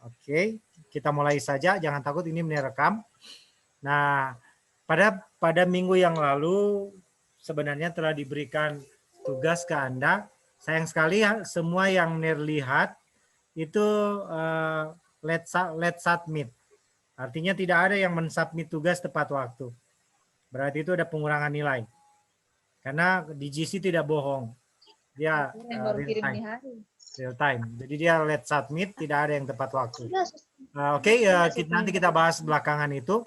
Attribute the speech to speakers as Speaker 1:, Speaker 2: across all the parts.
Speaker 1: Oke, kita mulai saja. Jangan takut, ini merekam. Nah, pada minggu yang lalu sebenarnya telah diberikan tugas ke Anda. Sayang sekali ya, semua yang lihat itu let submit. Artinya tidak ada yang mensubmit tugas tepat waktu. Berarti itu ada pengurangan nilai. Karena di GC tidak bohong. Dia real time. Real time. Jadi dia let submit, tidak ada yang tepat waktu. Oke, nanti kita bahas belakangan itu.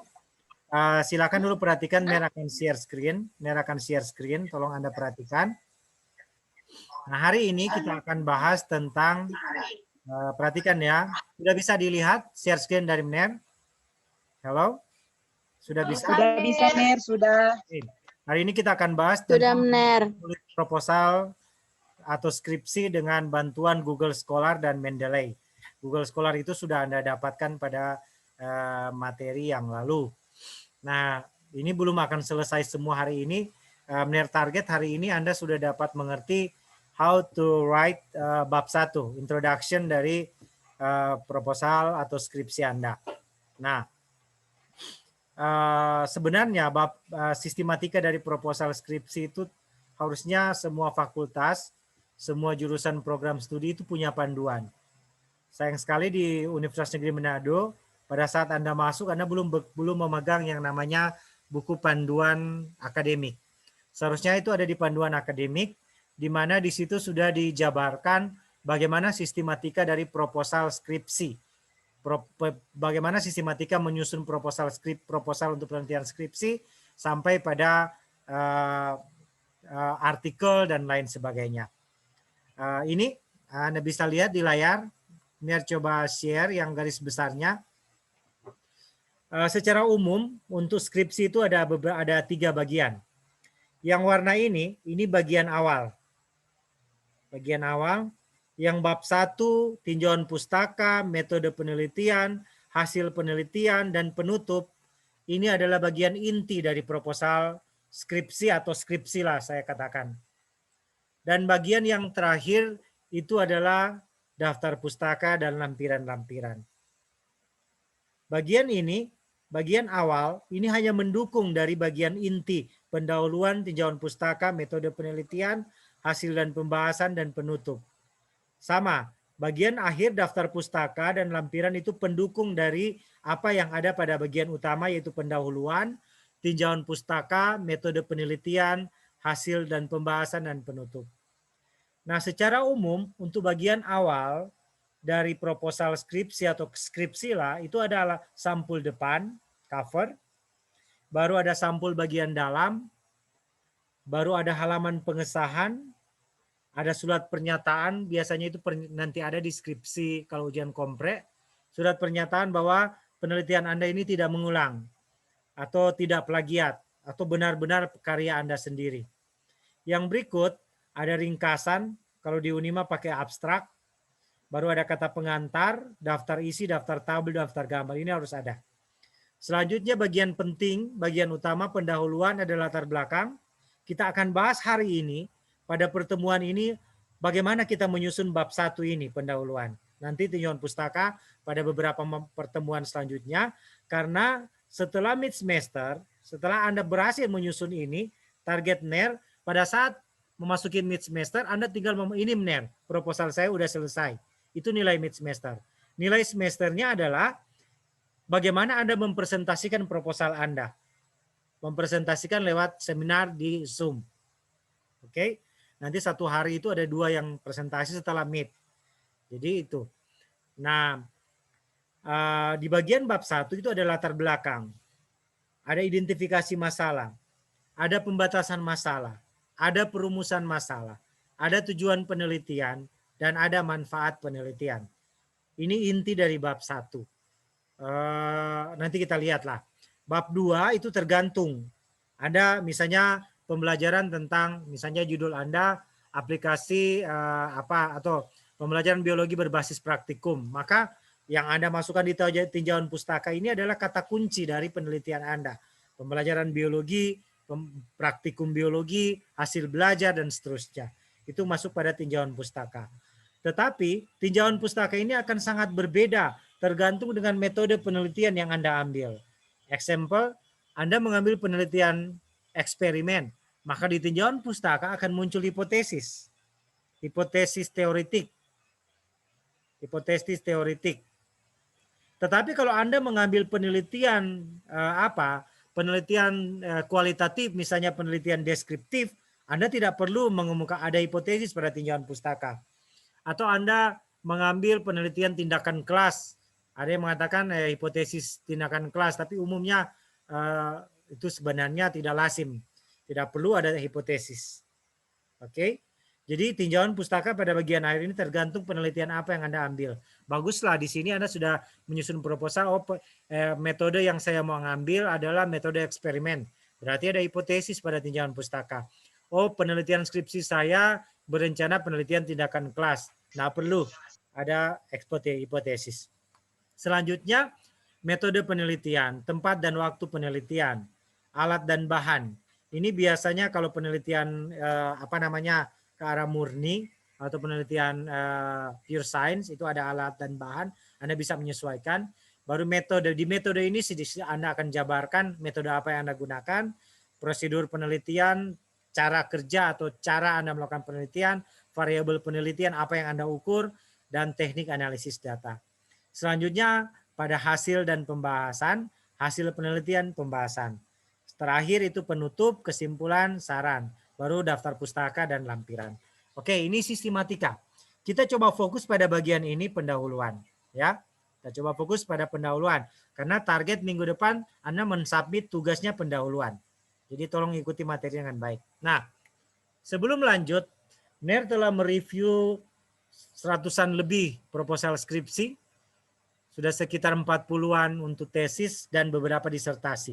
Speaker 1: Silakan dulu perhatikan, Mer akan share screen. Mer akan share screen, tolong Anda perhatikan. Nah, hari ini kita akan bahas tentang, perhatikan ya, sudah bisa dilihat share screen dari Mer? Halo? Sudah bisa?
Speaker 2: Sudah bisa, Mer, sudah.
Speaker 1: Hari ini kita akan bahas tentang proposal atau skripsi dengan bantuan Google Scholar dan Mendeley. Google Scholar itu sudah Anda dapatkan pada materi yang lalu. Nah, ini belum akan selesai semua hari ini. Menurut target hari ini Anda sudah dapat mengerti how to write bab 1, introduction dari proposal atau skripsi Anda. Nah, sebenarnya bab sistematika dari proposal skripsi itu harusnya semua fakultas, semua jurusan program studi itu punya panduan. Sayang sekali di Universitas Negeri Manado, pada saat Anda masuk, Anda belum memegang yang namanya buku panduan akademik. Seharusnya itu ada di panduan akademik, di mana di situ sudah dijabarkan bagaimana sistematika dari proposal skripsi. Bagaimana sistematika menyusun proposal untuk penelitian skripsi sampai pada artikel dan lain sebagainya. Ini Anda bisa lihat di layar. Mir coba share yang garis besarnya. Secara umum untuk skripsi itu ada 3 bagian. Yang warna ini bagian awal. Bagian awal. Yang bab 1 tinjauan pustaka, metode penelitian, hasil penelitian, dan penutup. Ini adalah bagian inti dari proposal skripsi atau skripsi lah saya katakan. Dan bagian yang terakhir itu adalah daftar pustaka dan lampiran-lampiran. Bagian ini, bagian awal, ini hanya mendukung dari bagian inti, pendahuluan, tinjauan pustaka, metode penelitian, hasil dan pembahasan, dan penutup. Sama, bagian akhir daftar pustaka dan lampiran itu pendukung dari apa yang ada pada bagian utama, yaitu pendahuluan, tinjauan pustaka, metode penelitian, hasil dan pembahasan, dan penutup. Nah, secara umum untuk bagian awal dari proposal skripsi atau skripsi lah, itu adalah sampul depan, cover, baru ada sampul bagian dalam, baru ada halaman pengesahan, ada surat pernyataan, biasanya itu nanti ada di skripsi kalau ujian kompre, surat pernyataan bahwa penelitian Anda ini tidak mengulang, atau tidak plagiat, atau benar-benar karya Anda sendiri. Yang berikut, ada ringkasan, kalau di Unima pakai abstrak, baru ada kata pengantar, daftar isi, daftar tabel, daftar gambar. Ini harus ada. Selanjutnya bagian penting, bagian utama pendahuluan ada latar belakang. Kita akan bahas hari ini, pada pertemuan ini, bagaimana kita menyusun bab 1 ini, pendahuluan. Nanti tinjauan pustaka pada beberapa pertemuan selanjutnya, karena setelah mid semester, setelah Anda berhasil menyusun ini, target NER, pada saat memasuki mid semester, Anda tinggal ini NER, proposal saya udah selesai. Itu nilai mid semester. Nilai semesternya adalah bagaimana Anda mempresentasikan proposal Anda. Mempresentasikan lewat seminar di Zoom. Oke, nanti satu hari itu ada 2 yang presentasi setelah mid. Jadi itu. Nah, di bagian bab 1 itu ada latar belakang. Ada identifikasi masalah. Ada pembatasan masalah. Ada perumusan masalah. Ada tujuan penelitian. Dan ada manfaat penelitian. Ini inti dari bab 1. Nanti kita lihatlah. Bab 2 itu tergantung. Ada misalnya pembelajaran tentang, misalnya judul Anda aplikasi atau pembelajaran biologi berbasis praktikum. Maka yang Anda masukkan di tinjauan pustaka ini adalah kata kunci dari penelitian Anda. Pembelajaran biologi, praktikum biologi, hasil belajar, dan seterusnya. Itu masuk pada tinjauan pustaka. Tetapi tinjauan pustaka ini akan sangat berbeda tergantung dengan metode penelitian yang Anda ambil. Example, Anda mengambil penelitian eksperimen, maka di tinjauan pustaka akan muncul hipotesis. Hipotesis teoretik. Hipotesis teoretik. Tetapi kalau Anda mengambil penelitian penelitian kualitatif, misalnya penelitian deskriptif, Anda tidak perlu mengemukakan ada hipotesis pada tinjauan pustaka. Atau Anda mengambil penelitian tindakan kelas, ada yang mengatakan hipotesis tindakan kelas, tapi umumnya itu sebenarnya tidak lazim, tidak perlu ada hipotesis. Oke. Jadi tinjauan pustaka pada bagian akhir ini tergantung penelitian apa yang Anda ambil. Baguslah di sini Anda sudah menyusun proposal. Metode yang saya mau ambil adalah metode eksperimen. Berarti ada hipotesis pada tinjauan pustaka. Penelitian skripsi saya berencana penelitian tindakan kelas. Nah, perlu ada hipotesis. Selanjutnya, metode penelitian, tempat dan waktu penelitian, alat dan bahan. Ini biasanya kalau penelitian ke arah murni atau penelitian pure science itu ada alat dan bahan, Anda bisa menyesuaikan. Baru metode, di metode ini Anda akan jabarkan metode apa yang Anda gunakan, prosedur penelitian, cara kerja atau cara Anda melakukan penelitian, variabel penelitian apa yang Anda ukur, dan teknik analisis data. Selanjutnya pada hasil dan pembahasan, hasil penelitian, pembahasan. Terakhir itu penutup, kesimpulan, saran. Baru daftar pustaka dan lampiran. Oke, ini sistematika. Kita coba fokus pada bagian ini pendahuluan. Ya, kita coba fokus pada pendahuluan. Karena target minggu depan Anda mensubmit tugasnya pendahuluan. Jadi tolong ikuti materi dengan baik. Nah, sebelum lanjut, NER telah mereview seratusan lebih proposal skripsi. Sudah sekitar 40-an untuk tesis dan beberapa disertasi.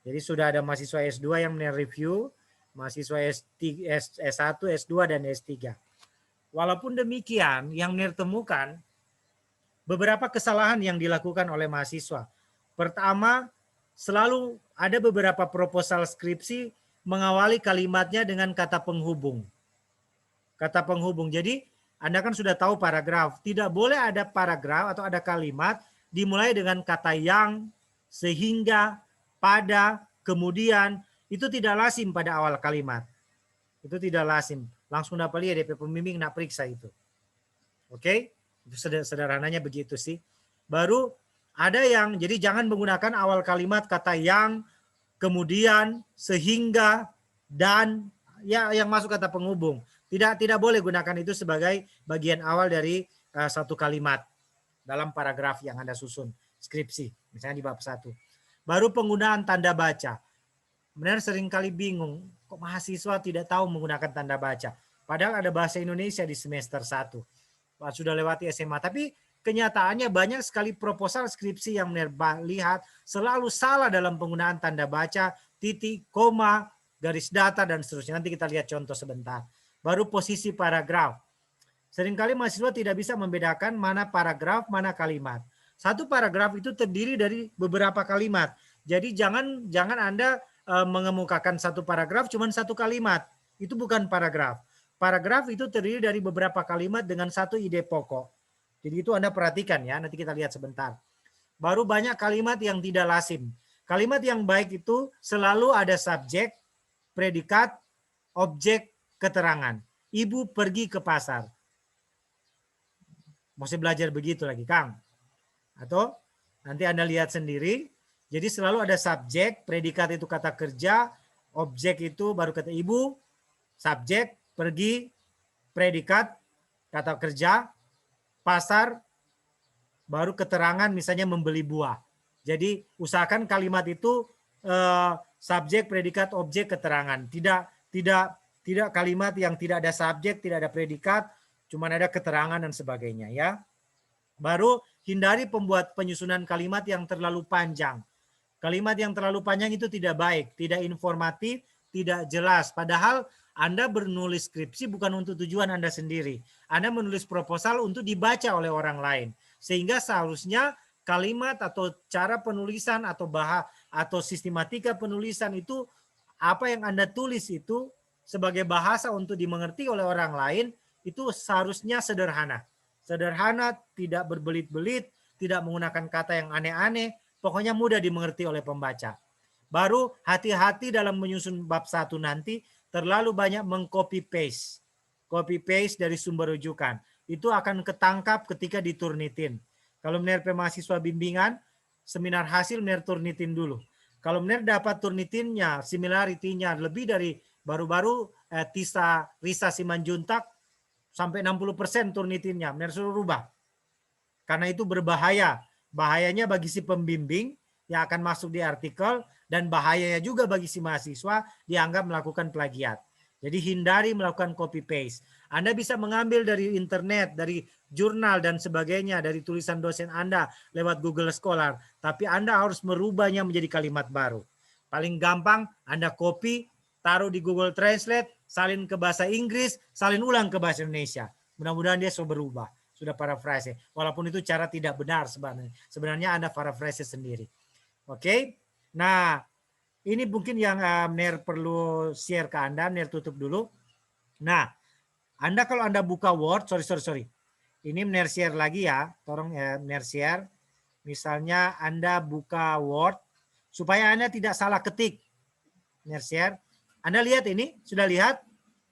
Speaker 1: Jadi sudah ada mahasiswa S2 yang mereview, mahasiswa S1, S2, dan S3. Walaupun demikian, yang NER temukan beberapa kesalahan yang dilakukan oleh mahasiswa. Pertama, selalu ada beberapa proposal skripsi mengawali kalimatnya dengan kata penghubung. Kata penghubung. Jadi, Anda kan sudah tahu paragraf. Tidak boleh ada paragraf atau ada kalimat dimulai dengan kata yang, sehingga, pada, kemudian. Itu tidak lazim pada awal kalimat. Itu tidak lazim. Langsung dapat lihat DP pembimbing nak periksa itu. Oke? Itu sederhananya begitu sih. Baru ada yang, jadi jangan menggunakan awal kalimat kata yang, kemudian, sehingga, dan, ya yang masuk kata penghubung. Tidak boleh gunakan itu sebagai bagian awal dari satu kalimat dalam paragraf yang Anda susun skripsi, misalnya di bab 1. Baru penggunaan tanda baca. Benar seringkali bingung, kok mahasiswa tidak tahu menggunakan tanda baca. Padahal ada bahasa Indonesia di semester 1. Sudah lewati SMA, tapi kenyataannya banyak sekali proposal skripsi yang lihat selalu salah dalam penggunaan tanda baca, titik, koma, garis datar, dan seterusnya. Nanti kita lihat contoh sebentar. Baru posisi paragraf. Seringkali mahasiswa tidak bisa membedakan mana paragraf, mana kalimat. Satu paragraf itu terdiri dari beberapa kalimat. Jadi jangan Anda mengemukakan satu paragraf cuma satu kalimat. Itu bukan paragraf. Paragraf itu terdiri dari beberapa kalimat dengan satu ide pokok. Jadi itu Anda perhatikan ya, nanti kita lihat sebentar. Baru banyak kalimat yang tidak lazim. Kalimat yang baik itu selalu ada subjek, predikat, objek, keterangan. Ibu pergi ke pasar. Mesti belajar begitu lagi, Kang. Atau nanti Anda lihat sendiri. Jadi selalu ada subjek, predikat itu kata kerja, objek itu baru kata ibu, subjek, pergi, predikat, kata kerja, pasar, baru keterangan misalnya membeli buah. Jadi usahakan kalimat itu subjek, predikat, objek, keterangan. Tidak kalimat yang tidak ada subjek, tidak ada predikat, cuma ada keterangan dan sebagainya ya. Baru hindari penyusunan kalimat yang terlalu panjang. Kalimat yang terlalu panjang itu tidak baik, tidak informatif, tidak jelas. Padahal Anda menulis skripsi bukan untuk tujuan Anda sendiri. Anda menulis proposal untuk dibaca oleh orang lain. Sehingga seharusnya kalimat atau cara penulisan atau sistematika penulisan itu apa yang Anda tulis itu sebagai bahasa untuk dimengerti oleh orang lain itu seharusnya sederhana. Sederhana, tidak berbelit-belit, tidak menggunakan kata yang aneh-aneh, pokoknya mudah dimengerti oleh pembaca. Baru hati-hati dalam menyusun bab 1 nanti, terlalu banyak meng-copy paste. Copy paste dari sumber rujukan. Itu akan ketangkap ketika diturnitin. Kalau benar mahasiswa bimbingan, seminar hasil benar turnitin dulu. Kalau benar dapat turnitinnya, similarity-nya lebih dari baru-baru Risa Simanjuntak sampai 60% turnitinnya, benar suruh rubah. Karena itu berbahaya. Bahayanya bagi si pembimbing yang akan masuk di artikel dan bahayanya juga bagi si mahasiswa dianggap melakukan plagiat. Jadi hindari melakukan copy paste. Anda bisa mengambil dari internet, dari jurnal dan sebagainya, dari tulisan dosen Anda lewat Google Scholar. Tapi Anda harus merubahnya menjadi kalimat baru. Paling gampang Anda copy, taruh di Google Translate, salin ke bahasa Inggris, salin ulang ke bahasa Indonesia. Mudah-mudahan dia sudah berubah. Sudah paraphrase. Walaupun itu cara tidak benar sebenarnya. Sebenarnya Anda paraphrase sendiri. Oke. Nah, ini mungkin yang Ner perlu share ke Anda. Ner tutup dulu. Nah, Anda kalau Anda buka Word, sorry. Ini Ner share lagi ya. Tolong Ner share. Misalnya Anda buka Word supaya Anda tidak salah ketik. Ner share. Anda lihat ini? Sudah lihat?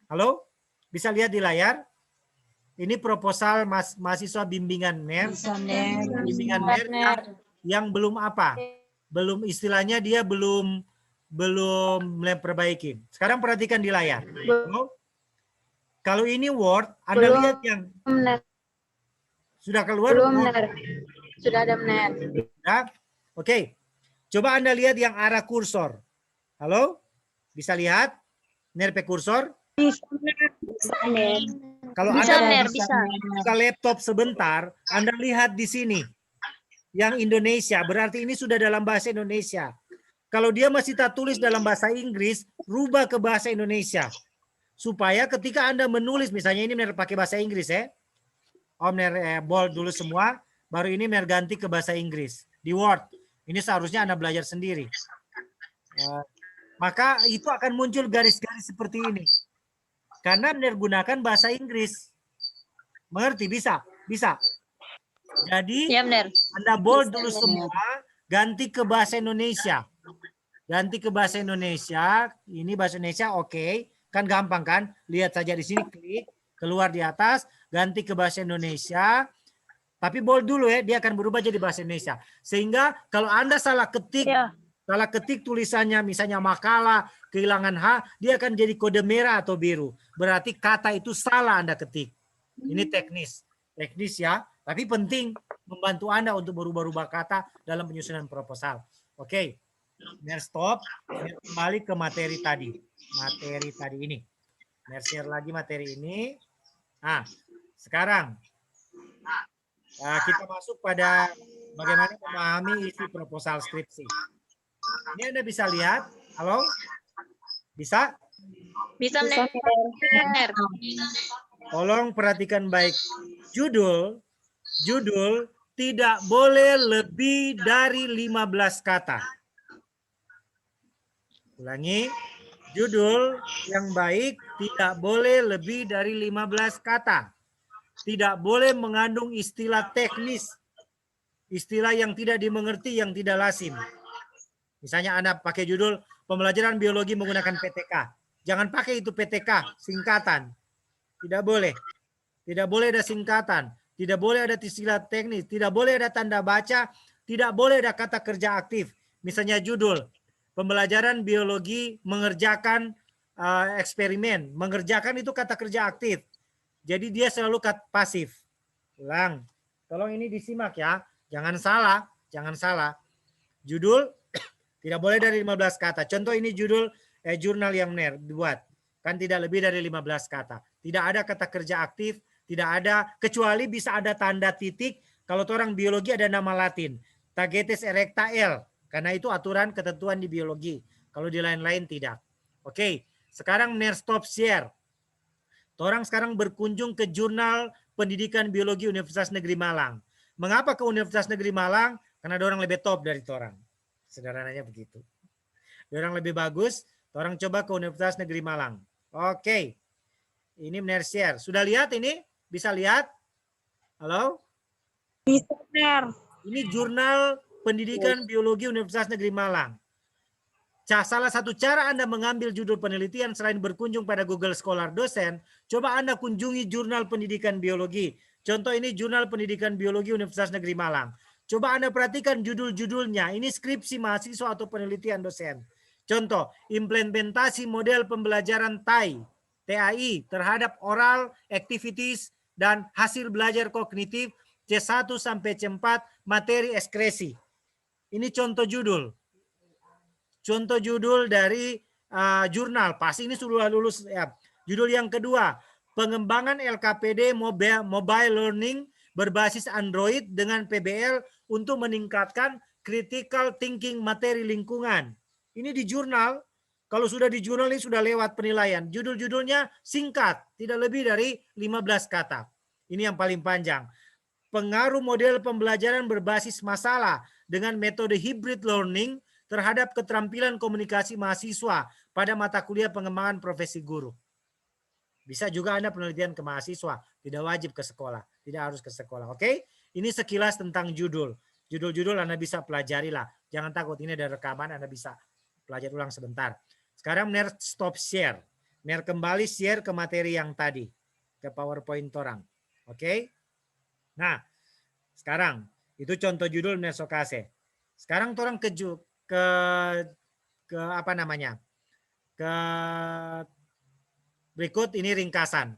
Speaker 1: Halo? Bisa lihat di layar? Ini proposal mahasiswa bimbingan Ner. Bimbingan Ner yang belum apa? Belum istilahnya dia belum memperbaiki. Sekarang perhatikan di layar. Kalau ini Word, Anda lihat yang sudah keluar?
Speaker 3: Belum, Ner. Sudah ada, Ner.
Speaker 1: Sudah? Oke. Coba Anda lihat yang arah kursor. Halo? Bisa lihat? Ner pe kursor?
Speaker 3: Bisa, Ner.
Speaker 1: Kalau Anda buka laptop sebentar, Anda lihat di sini. Yang Indonesia, berarti ini sudah dalam bahasa Indonesia. Kalau dia masih tak tulis dalam bahasa Inggris, rubah ke bahasa Indonesia. Supaya ketika Anda menulis, misalnya ini Ner pakai bahasa Inggris ya. Om Ner bold dulu semua, baru ini Ner ganti ke bahasa Inggris. Di Word. Ini seharusnya Anda belajar sendiri. Maka itu akan muncul garis-garis seperti ini. Karena Ner gunakan bahasa Inggris. Mengerti? Bisa? Bisa. Jadi
Speaker 3: Ya, Ner.
Speaker 1: Anda bold dulu semua, ganti ke bahasa Indonesia. Ganti ke bahasa Indonesia. Ini bahasa Indonesia, oke. Kan gampang kan? Lihat saja di sini, klik. Keluar di atas, ganti ke bahasa Indonesia. Tapi bold dulu ya, dia akan berubah jadi bahasa Indonesia. Sehingga kalau Anda salah ketik, salah ketik tulisannya, misalnya makalah, kehilangan H, dia akan jadi kode merah atau biru. Berarti kata itu salah Anda ketik. Ini teknis. Teknis ya, tapi penting membantu Anda untuk berubah-ubah kata dalam penyusunan proposal. Oke, Ner stop. Ner kembali ke materi tadi. Materi tadi ini. Ner share lagi materi ini. Nah, sekarang kita masuk pada bagaimana memahami isi proposal skripsi. Ini Anda bisa lihat. Halo? Bisa?
Speaker 3: Bisa, Ner.
Speaker 1: Tolong perhatikan baik. Judul tidak boleh lebih dari 15 kata. Ulangi. Judul yang baik tidak boleh lebih dari 15 kata. Tidak boleh mengandung istilah teknis. Istilah yang tidak dimengerti, yang tidak lazim. Misalnya Anda pakai judul pembelajaran biologi menggunakan PTK. Jangan pakai itu PTK, singkatan. Tidak boleh. Tidak boleh ada singkatan. Tidak boleh ada istilah teknis. Tidak boleh ada tanda baca. Tidak boleh ada kata kerja aktif. Misalnya judul, pembelajaran biologi mengerjakan eksperimen. Mengerjakan itu kata kerja aktif. Jadi dia selalu pasif. Ulang. Tolong ini disimak ya. Jangan salah. Jangan salah. Judul tidak boleh dari 15 kata. Contoh ini judul jurnal yang Ner buat. Kan tidak lebih dari 15 kata. Tidak ada kata kerja aktif. Tidak ada, kecuali bisa ada tanda titik. Kalau orang biologi ada nama Latin. Tagetes erecta L. Karena itu aturan ketentuan di biologi. Kalau di lain-lain tidak. Oke, sekarang Ner stop share. Orang sekarang berkunjung ke Jurnal Pendidikan Biologi Universitas Negeri Malang. Mengapa ke Universitas Negeri Malang? Karena orang lebih top dari orang. Sederhananya begitu. Orang lebih bagus, orang coba ke Universitas Negeri Malang. Oke. Ini Ner share. Sudah lihat ini? Bisa lihat? Halo?
Speaker 2: Bisa, Ner.
Speaker 1: Ini jurnal pendidikan biologi Universitas Negeri Malang. Salah satu cara Anda mengambil judul penelitian selain berkunjung pada Google Scholar dosen, coba Anda kunjungi jurnal pendidikan biologi. Contoh ini jurnal pendidikan biologi Universitas Negeri Malang. Coba Anda perhatikan judul-judulnya. Ini skripsi mahasiswa atau penelitian dosen. Contoh, implementasi model pembelajaran TAI terhadap oral activities dan hasil belajar kognitif C1 sampai C4 materi ekskresi. Ini contoh judul. Contoh judul dari jurnal. Pasti ini sudah lulus ya. Judul yang kedua, pengembangan LKPD mobile learning berbasis Android dengan PBL untuk meningkatkan critical thinking materi lingkungan. Ini di jurnal. Kalau sudah di jurnal ini sudah lewat penilaian. Judul-judulnya singkat, tidak lebih dari 15 kata. Ini yang paling panjang. Pengaruh model pembelajaran berbasis masalah dengan metode hybrid learning terhadap keterampilan komunikasi mahasiswa pada mata kuliah pengembangan profesi guru. Bisa juga Anda penelitian ke mahasiswa, tidak wajib ke sekolah, tidak harus ke sekolah. Oke? Ini sekilas tentang judul. Judul-judul Anda bisa pelajari lah. Jangan takut, ini ada rekaman, Anda bisa pelajari ulang sebentar. Sekarang Ner stop share. Ner kembali share ke materi yang tadi, ke PowerPoint orang. Oke? Nah, sekarang itu contoh judul Ner sokase. Sekarang orang ke apa namanya? Ke berikut ini ringkasan.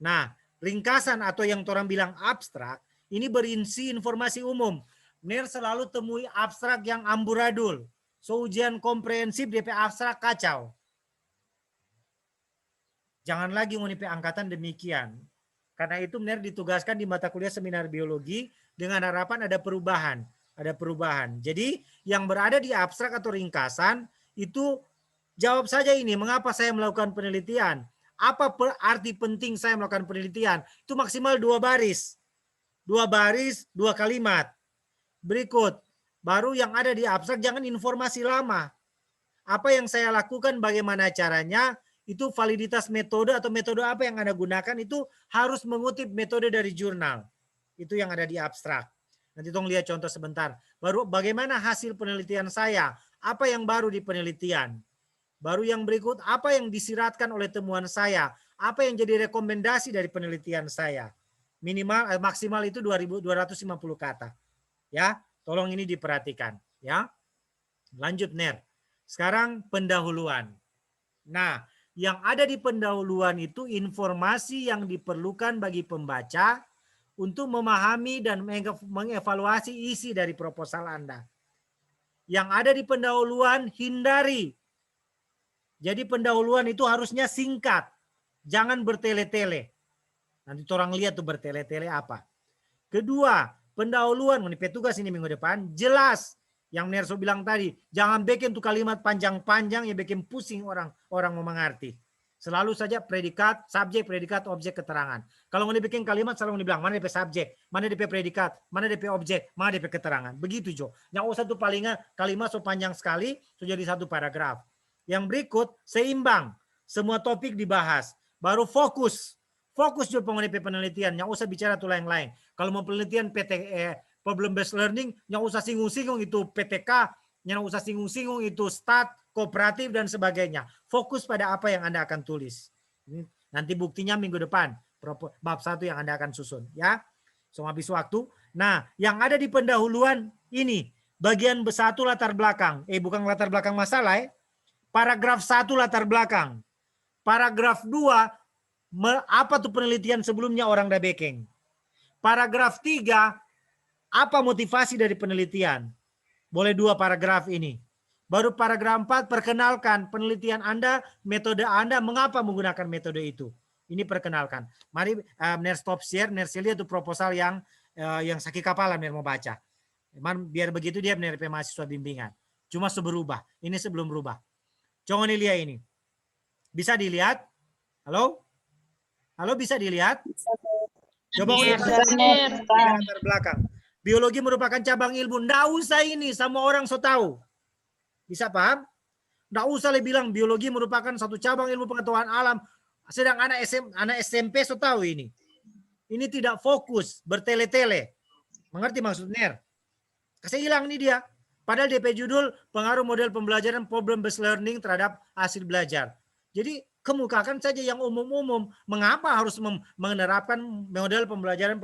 Speaker 1: Nah, ringkasan atau yang orang bilang abstrak ini berisi informasi umum. Ner selalu temui abstrak yang amburadul. So ujian komprehensif DP abstrak kacau. Jangan lagi mau DP angkatan demikian. Karena itu Ner ditugaskan di mata kuliah seminar biologi dengan harapan ada perubahan. Ada perubahan. Jadi yang berada di abstrak atau ringkasan itu jawab saja ini. Mengapa saya melakukan penelitian? Apa arti penting saya melakukan penelitian? Itu maksimal 2 baris. 2 baris, 2 kalimat. Berikut. Baru yang ada di abstrak jangan informasi lama. Apa yang saya lakukan, bagaimana caranya, itu validitas metode atau metode apa yang Anda gunakan itu harus mengutip metode dari jurnal. Itu yang ada di abstrak. Nanti tolong lihat contoh sebentar. Baru bagaimana hasil penelitian saya? Apa yang baru di penelitian? Baru yang berikut, apa yang disiratkan oleh temuan saya? Apa yang jadi rekomendasi dari penelitian saya? Minimal maksimal itu 250 kata. Ya, tolong ini diperhatikan, ya. Lanjut Ner. Sekarang pendahuluan. Nah, yang ada di pendahuluan itu informasi yang diperlukan bagi pembaca untuk memahami dan mengevaluasi isi dari proposal Anda. Yang ada di pendahuluan hindari. Jadi pendahuluan itu harusnya singkat. Jangan bertele-tele. Nanti orang lihat tuh bertele-tele apa. Kedua, pendahuluan, ini petugas ini minggu depan, jelas. Yang Nerso bilang tadi, jangan bikin tuh kalimat panjang-panjang yang bikin pusing orang mau mengerti. Selalu saja predikat, subjek, predikat, objek, keterangan. Kalau mau dibikin kalimat selalu dibilang mana DP subjek, mana DP predikat, mana DP objek, mana DP keterangan. Begitu Jo. Yang usah tuh palingan kalimat so panjang sekali, so jadi satu paragraf. Yang berikut seimbang, semua topik dibahas, baru fokus. Fokus juga penelitian, yang usah bicara tuh lain-lain. Kalau mau penelitian problem based learning, yang usah singgung-singgung itu PTK, yang usah singgung-singgung itu stat, kooperatif dan sebagainya. Fokus pada apa yang Anda akan tulis. Nanti buktinya minggu depan, bab 1 yang Anda akan susun, ya. So habis waktu. Nah, yang ada di pendahuluan ini bagian 1 latar belakang. Bukan latar belakang masalah, Paragraf 1 latar belakang. Paragraf 2 apa tuh penelitian sebelumnya orang udah backing. Paragraf 3 apa motivasi dari penelitian. Boleh 2 paragraf ini. Baru paragraf 4 perkenalkan penelitian Anda, metode Anda, mengapa menggunakan metode itu. Ini perkenalkan. Mari Ner stop share, Ner lihat tuh proposal yang sakit kepala Ner mau baca. Biar begitu dia Ner mahasiswa bimbingan. Cuma berubah. Ini sebelum berubah. Coba lihat ini. Bisa dilihat? Halo? Halo, bisa dilihat? Coba latar belakang. Biologi merupakan cabang ilmu. Nggak usah ini, sama orang so tahu. Bisa paham? Nggak usah bilang biologi merupakan satu cabang ilmu pengetahuan alam. Sedang anak SMP so tahu ini. Ini tidak fokus, bertele-tele. Mengerti maksud Ner? Kasih hilang nih dia. Padahal DP judul pengaruh model pembelajaran problem based learning terhadap hasil belajar. Jadi kemukakan saja yang umum-umum. Mengapa harus menerapkan model pembelajaran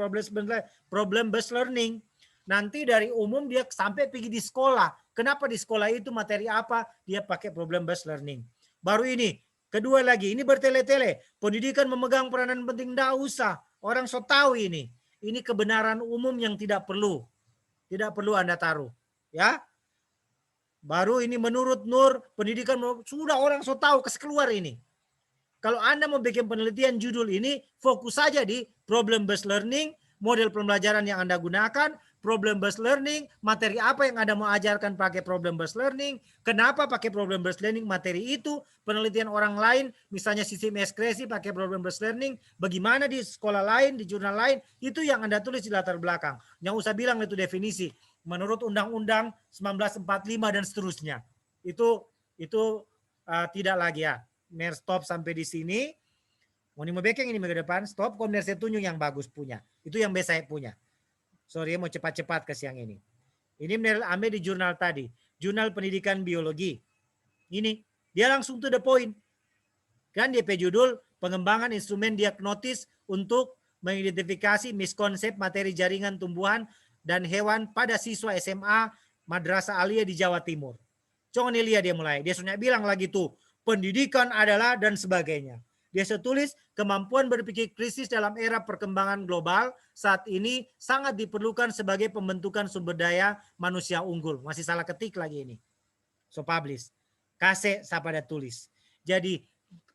Speaker 1: problem based learning? Nanti dari umum dia sampai pergi di sekolah. Kenapa di sekolah itu materi apa? Dia pakai problem based learning. Baru ini. Kedua lagi, ini bertele-tele. Pendidikan memegang peranan penting. Nggak usah. Orang so tahu ini. Ini kebenaran umum yang tidak perlu. Tidak perlu Anda taruh. Ya. Baru ini menurut Nur, pendidikan sudah orang so tahu keluar ini. Kalau Anda mau bikin penelitian judul ini, fokus saja di problem based learning, model pembelajaran yang Anda gunakan, problem based learning, materi apa yang Anda mau ajarkan pakai problem based learning, kenapa pakai problem based learning materi itu, penelitian orang lain, misalnya sistem ekskresi pakai problem based learning, bagaimana di sekolah lain, di jurnal lain, itu yang Anda tulis di latar belakang. Yang usah bilang itu definisi. Menurut Undang-Undang 1945 dan seterusnya. Itu tidak lagi ya. Mer stop sampai di sini. Mau bekeng ini minggu depan. Stop. Kalau saya tunjuk yang bagus punya. Itu yang saya punya. Sorry mau cepat-cepat ke siang ini. Ini ambil di jurnal tadi. Jurnal Pendidikan Biologi. Ini. Dia langsung to the point. Kan DP judul pengembangan instrumen diagnosis untuk mengidentifikasi miskonsep materi jaringan tumbuhan dan hewan pada siswa SMA Madrasah Aliyah di Jawa Timur. Coba nih lihat dia mulai. Dia sudah bilang lagi tuh, pendidikan adalah dan sebagainya. Dia setulis kemampuan berpikir kritis dalam era perkembangan global saat ini sangat diperlukan sebagai pembentukan sumber daya manusia unggul. Masih salah ketik lagi ini. So publish. Kasih siapa ada tulis. Jadi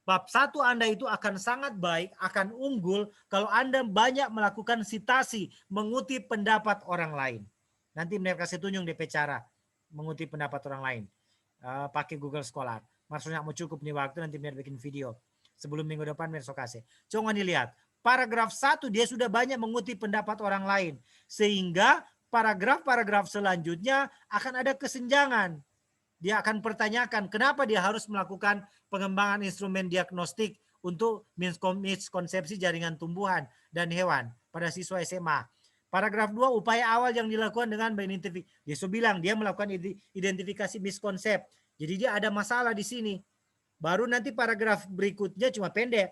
Speaker 1: bab 1 Anda itu akan sangat baik, akan unggul kalau Anda banyak melakukan sitasi, mengutip pendapat orang lain. Nanti mereka kasih tunjuk DP cara mengutip pendapat orang lain. Pakai Google Scholar. Maksudnya mau cukup nih waktu, nanti biar bikin video. Sebelum minggu depan biar kasih. Coba dilihat. Paragraf 1 dia sudah banyak mengutip pendapat orang lain. Sehingga paragraf-paragraf selanjutnya akan ada kesenjangan. Dia akan pertanyakan kenapa dia harus melakukan pengembangan instrumen diagnostik untuk miskonsepsi jaringan tumbuhan dan hewan pada siswa SMA. Paragraf 2, upaya awal yang dilakukan dengan mengidentifikasi. Dia sudah bilang dia melakukan identifikasi miskonsep. Jadi dia ada masalah di sini. Baru nanti paragraf berikutnya cuma pendek.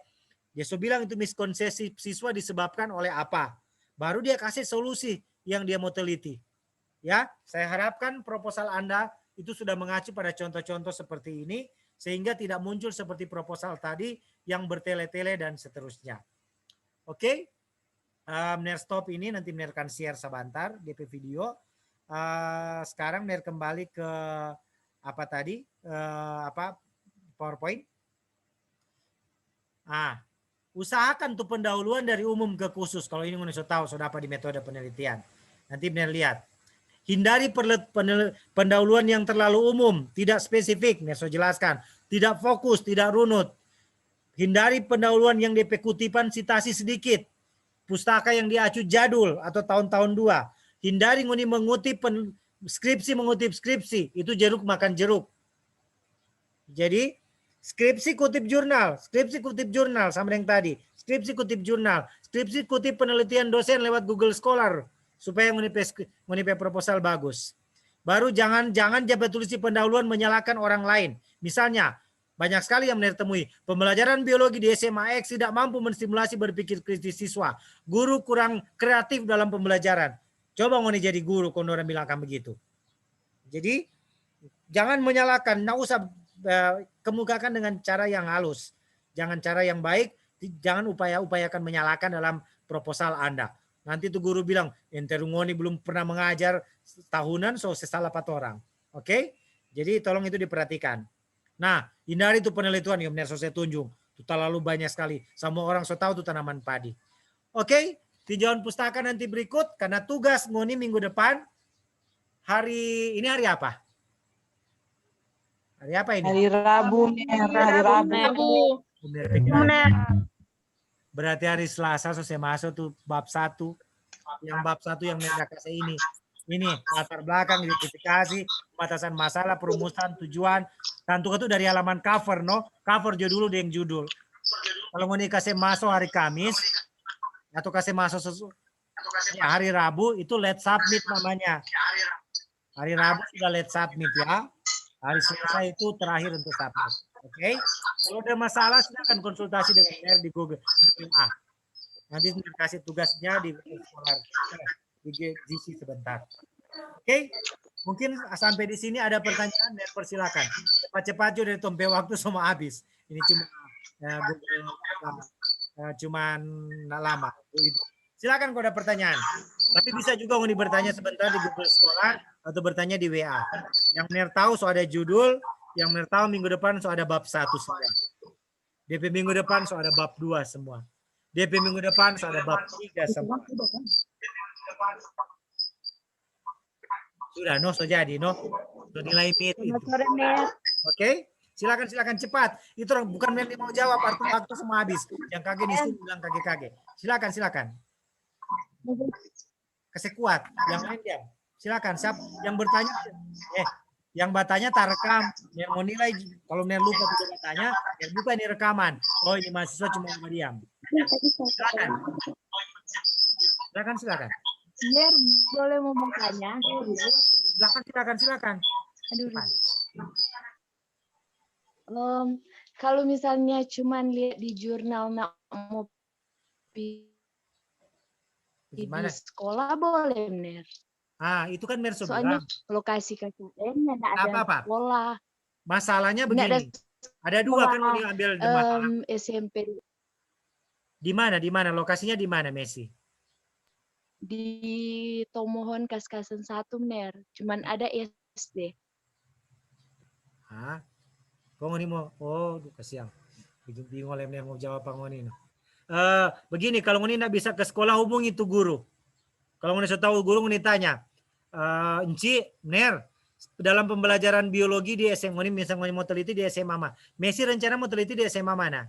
Speaker 1: Dia sudah bilang itu miskonsepsi siswa disebabkan oleh apa. Baru dia kasih solusi yang dia mau teliti. Ya, saya harapkan proposal Anda itu sudah mengacu pada contoh-contoh seperti ini sehingga tidak muncul seperti proposal tadi yang bertele-tele dan seterusnya. Oke, Mener stop ini nanti Mener akan share sebentar DP video. Sekarang Mener kembali ke apa tadi? PowerPoint. Usahakan tuh pendahuluan dari umum ke khusus. Kalau ini sudah tahu sudah apa di metode penelitian. Nanti Mener lihat. Hindari pendahuluan yang terlalu umum, tidak spesifik, Nerso jelaskan, tidak fokus, tidak runut. Hindari pendahuluan yang DP kutipan citasi sedikit, pustaka yang diacu jadul atau tahun-tahun 2. Hindari mengutip skripsi mengutip skripsi, itu jeruk makan jeruk. Jadi skripsi kutip jurnal sama yang tadi. Skripsi kutip jurnal, skripsi kutip penelitian dosen lewat Google Scholar. Supaya menipe proposal bagus. Baru jangan jabat tulisi pendahuluan menyalahkan orang lain. Misalnya, banyak sekali yang Mener temui. Pembelajaran biologi di SMA X tidak mampu menstimulasi berpikir kritis siswa. Guru kurang kreatif dalam pembelajaran. Coba ngoni jadi guru kalau orang bilang akan begitu. Jadi, jangan menyalahkan. Nggak usah kemukakan dengan cara yang halus. Jangan cara yang baik. Jangan upayakan menyalahkan dalam proposal Anda. Nanti tuh guru bilang, ente rungoni belum pernah mengajar tahunan, so salah 4 orang. Oke? Jadi tolong itu diperhatikan. Nah, hindari itu penelitian yang benar saya tunjuk. Itu terlalu banyak sekali. Semua orang so tahu itu tanaman padi. Oke? Tinjauan pustaka nanti berikut, karena tugas ngoni minggu depan, ini hari apa? Hari apa ini?
Speaker 2: Hari Rabu, hari Rabu.
Speaker 1: Berarti hari Selasa saya masuk tuh bab 1. Yang bab 1 yang mereka kasih ini. Ini latar belakang, identifikasi, batasan masalah, perumusan, tujuan. Tentu itu dari halaman cover, no? Cover judul yang judul. Kalau mau dikasih masuk hari Kamis atau kasih masuk hari Rabu itu let's submit namanya. Hari Rabu sudah let submit ya. Hari Selasa itu terakhir untuk submit. Oke. Kalau ada masalah silakan konsultasi dengan Ner di Google A. Nanti Ner kasih tugasnya di Scholar di GC sebentar. Oke. Mungkin sampai di sini ada pertanyaan, Ner persilakan. Cepat-cepat juga dari tompe waktu semua habis. Ini cuma Google cuman lama. Silakan kalau ada pertanyaan. Tapi bisa juga mau bertanya sebentar di Google Scholar atau bertanya di WA. Yang Ner tahu so ada judul, yang Ner tahu minggu depan so ada bab 1 semua. DP minggu depan so ada bab 2 semua. DP minggu depan so ada bab 3 semua. Sudah, no, so jadi, no. So nilai meet itu. Oke? Silakan cepat. Itu bukan Ner mau jawab, waktu semua habis. Yang kaget di sini bilang kaget. Silakan. Kasih kuat. Yang lain diam. Silakan. Siapa yang bertanya? Yang bertanya tarekam. Yang mau nilai, kalau Ner lupa tidak bertanya, yang buka ini rekaman. Oh, ini mahasiswa cuma mau diam. Silakan.
Speaker 2: Ner, boleh mau bertanya?
Speaker 1: Silakan.
Speaker 2: Aduh. Kalau misalnya cuman lihat di jurnal mau di sekolah boleh, Ner?
Speaker 1: Itu kan Ner
Speaker 2: soalnya lokasi KKN ada sekolah.
Speaker 1: Masalahnya begini. Ada 2 kan mau diambil
Speaker 2: SMP.
Speaker 1: Di mana? Lokasinya di mana, Messi?
Speaker 2: Di Tomohon Kaskasen 1, Ner. Cuman ada SD.
Speaker 1: Kau ini mau? Kasihan. Bingung oleh Ner mau jawab apa ini. Begini, kalau ini tidak bisa ke sekolah hubungi itu guru. Kalau ini sudah tahu guru ini tanya, Enci, Ner, dalam pembelajaran biologi di SMA ini misalnya mau teliti di SMA mana? Messi rencana mau teliti di SMA mana?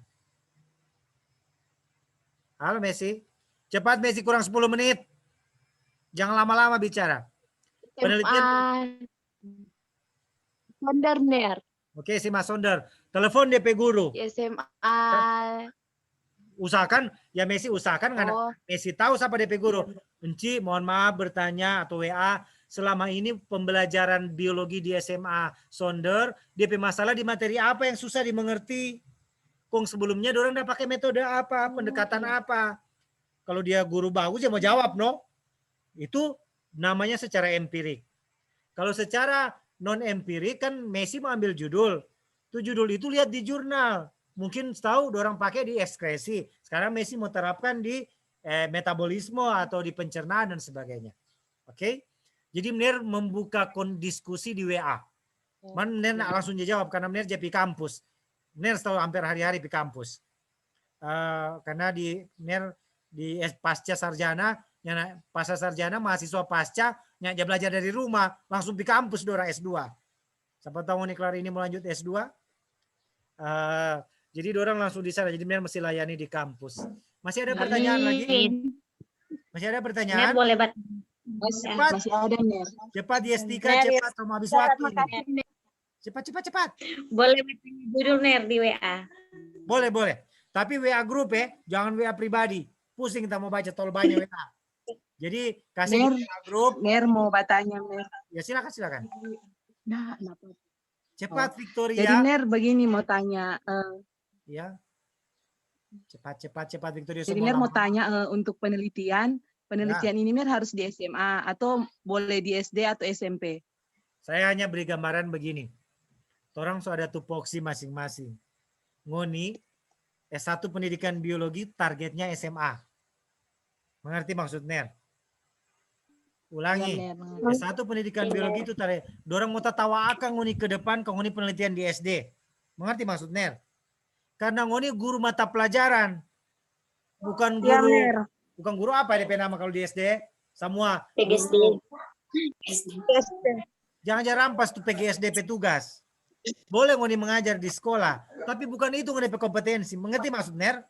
Speaker 1: Halo Messi, cepat Messi, kurang 10 menit. Jangan lama-lama bicara. Penelitian.
Speaker 2: Sonder, Ner.
Speaker 1: Oke, si Mas Sonder. Telepon DP guru.
Speaker 2: SMA.
Speaker 1: Usahakan, ya Messi usahakan. Messi tahu siapa DP guru. Enci, mohon maaf bertanya atau WA. Selama ini pembelajaran biologi di SMA Sonder, DP masalah di materi apa yang susah dimengerti? Kong sebelumnya dorang udah pakai metode apa, pendekatan apa? Kalau dia guru bagus ya mau jawab, no? Itu namanya secara empirik. Kalau secara non empirik kan Messi mau ambil judul. Itu judul itu lihat di jurnal. Mungkin tahu orang pakai di ekskresi. Sekarang Messi mau terapkan di metabolisme atau di pencernaan dan sebagainya. Oke? Jadi Ner membuka diskusi di WA. Ner langsung jawab karena Ner jadi kampus. Ner tahu hampir hari-hari di kampus. Karena di Ner di pasca sarjana, mahasiswa pasca yang belajar dari rumah langsung di kampus dora S2. Siapa tahu nih kelar ini mau lanjut S2. Jadi orang langsung di sana. Jadi Ner mesti layani di kampus. Masih ada pertanyaan lagi? Masih ada pertanyaan?
Speaker 3: Ner boleh
Speaker 1: Cepat.
Speaker 2: Masih ada, Ner.
Speaker 1: Cepat di S3, cepat sama habis waktu ini. Cepat.
Speaker 3: Boleh bertanya judul Ner di WA.
Speaker 1: Boleh. Tapi WA grup jangan WA pribadi. Pusing kita mau baca tol banyak WA. Jadi kasih WA grup.
Speaker 2: Ner mau bertanya, Ner.
Speaker 1: Ya silakan.
Speaker 2: Nah,
Speaker 1: cepat Victoria.
Speaker 2: Jadi Ner begini mau tanya.
Speaker 1: Ya. Cepat Victoria.
Speaker 2: Jadi Ner mau tanya untuk penelitian ini Ner harus di SMA atau boleh di SD atau SMP?
Speaker 1: Saya hanya beri gambaran begini. Orang so ada tupoksi masing-masing. Ngoni S1 pendidikan biologi targetnya SMA. Mengerti maksud Ner? Ulangi. Ya, S1 pendidikan biologi itu target. Dorang mau tawa akan ngoni ke depan ke ngoni penelitian di SD. Mengerti maksud Ner? Karena ngoni guru mata pelajaran. Bukan guru. Bukan guru apa DP nama kalau di SD? Semua.
Speaker 3: PGSD.
Speaker 1: Jangan rampas tuh PGSD petugas. Boleh ngoni mengajar di sekolah, tapi bukan itu ngoni kompetensi. Mengerti maksud Ner?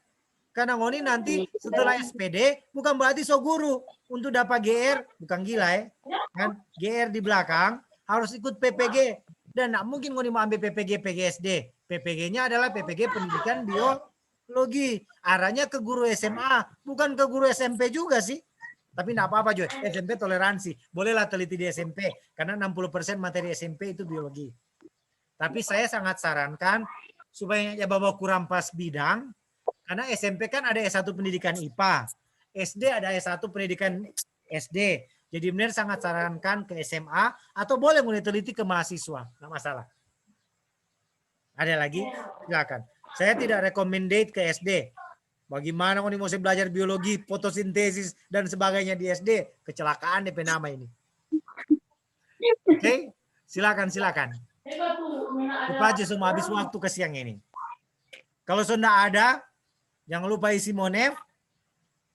Speaker 1: Karena ngoni nanti setelah SPD bukan berarti so guru untuk dapat GR, bukan gila kan? GR di belakang harus ikut PPG dan tidak mungkin ngoni mau ambil PPG PGSD. PPG-nya adalah PPG pendidikan biologi. Arahnya ke guru SMA, bukan ke guru SMP juga sih. Tapi enggak apa-apa juga. SMP toleransi. Bolehlah teliti di SMP. Karena 60% materi SMP itu biologi. Tapi saya sangat sarankan supaya ya bawa kurang pas bidang. Karena SMP kan ada S1 pendidikan IPA. SD ada S1 pendidikan SD. Jadi benar sangat sarankan ke SMA atau boleh mulai teliti ke mahasiswa. Enggak masalah. Ada lagi? Silakan. Saya tidak recommendate ke SD. Bagaimana kalau mau saya belajar biologi, fotosintesis, dan sebagainya di SD? Kecelakaan DP nama ini. Oke? Silakan. Lupa aja semua habis waktu ke siang ini. Kalau sudah ada, jangan lupa isi monef.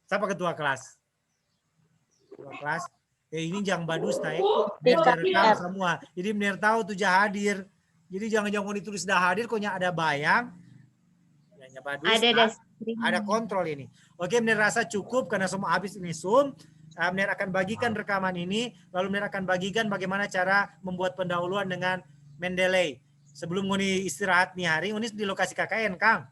Speaker 1: Siapa ketua kelas? Ketua kelas. Ini jangan badus naik. Biar direkam semua. Jadi benar tahu tuh hadir. Jadi jangan ditulis dah hadir, koknya ada bayang. Ada kontrol ini. Oke, benar rasa cukup karena semua habis ini Zoom. Benar akan bagikan rekaman ini, lalu benar akan bagikan bagaimana cara membuat pendahuluan dengan Mendeley. Sebelum ngoni istirahat nih hari, ngoni di lokasi KKN, Kang.